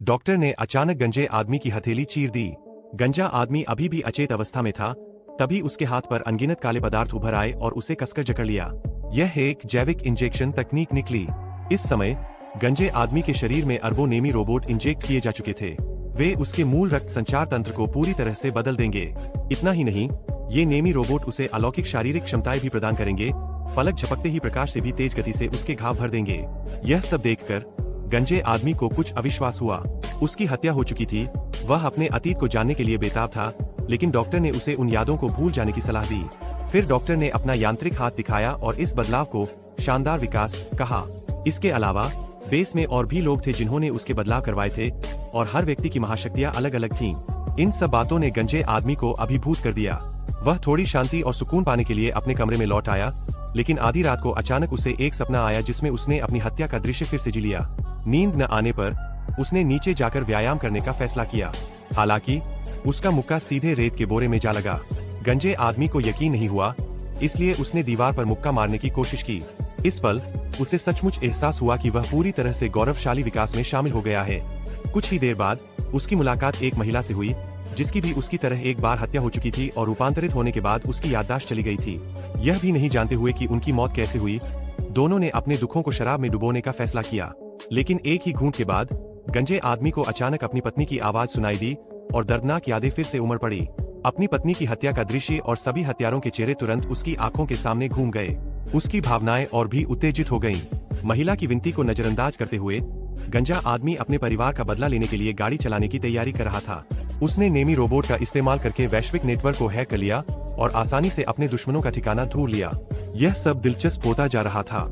Doctor ने अचानक गंजे आदमी की हथेली चीर दी। गंजा आदमी अभी भी अचेत अवस्था में था, तभी उसके हाथ पर अनगिनत काले पदार्थ उभर आए और उसे कसकर जकड़ लिया। यह एक जैविक इंजेक्शन तकनीक निकली। इस समय गंजे आदमी के शरीर में अरबों नेमी रोबोट इंजेक्ट किए जा चुके थे। वे उसके मूल रक्त संचार तंत्र को पूरी तरह से बदल देंगे। इतना ही नहीं, ये नेमी रोबोट उसे अलौकिक शारीरिक क्षमताएं भी प्रदान करेंगे। पलक झपकते ही प्रकाश से भी तेज गति से उसके घाव भर देंगे। यह सब देखकर गंजे आदमी को कुछ अविश्वास हुआ। उसकी हत्या हो चुकी थी, वह अपने अतीत को जानने के लिए बेताब था, लेकिन डॉक्टर ने उसे उन यादों को भूल जाने की सलाह दी। फिर डॉक्टर ने अपना यांत्रिक हाथ दिखाया और इस बदलाव को शानदार विकास कहा। इसके अलावा बेस में और भी लोग थे जिन्होंने उसके बदलाव करवाए थे, और हर व्यक्ति की महाशक्तियां अलग अलग थीं। इन सब बातों ने गंजे आदमी को अभिभूत कर दिया। वह थोड़ी शांति और सुकून पाने के लिए अपने कमरे में लौट आया, लेकिन आधी रात को अचानक उसे एक सपना आया जिसमें उसने अपनी हत्या का दृश्य फिर से जी लिया। नींद न आने पर उसने नीचे जाकर व्यायाम करने का फैसला किया। हालांकि उसका मुक्का सीधे रेत के बोरे में जा लगा। गंजे आदमी को यकीन नहीं हुआ, इसलिए उसने दीवार पर मुक्का मारने की कोशिश की। इस पल उसे सचमुच एहसास हुआ कि वह पूरी तरह से गौरवशाली विकास में शामिल हो गया है। कुछ ही देर बाद उसकी मुलाकात एक महिला से हुई, जिसकी भी उसकी तरह एक बार हत्या हो चुकी थी और रूपांतरित होने के बाद उसकी याददाश्त चली गई थी। यह भी नहीं जानते हुए कि उनकी मौत कैसे हुई, दोनों ने अपने दुखों को शराब में डुबोने का फैसला किया। लेकिन एक ही घूंट के बाद गंजे आदमी को अचानक अपनी पत्नी की आवाज सुनाई दी और दर्दनाक यादें फिर से उमड़ पड़ी। अपनी पत्नी की हत्या का दृश्य और सभी हत्यारों के चेहरे तुरंत उसकी आंखों के सामने घूम गए। उसकी भावनाएं और भी उत्तेजित हो गईं। महिला की विनती को नजरअंदाज करते हुए गंजा आदमी अपने परिवार का बदला लेने के लिए गाड़ी चलाने की तैयारी कर रहा था। उसने नेमी रोबोट का इस्तेमाल करके वैश्विक नेटवर्क को हैक कर लिया और आसानी से अपने दुश्मनों का ठिकाना ढूंढ लिया। यह सब दिलचस्प होता जा रहा था।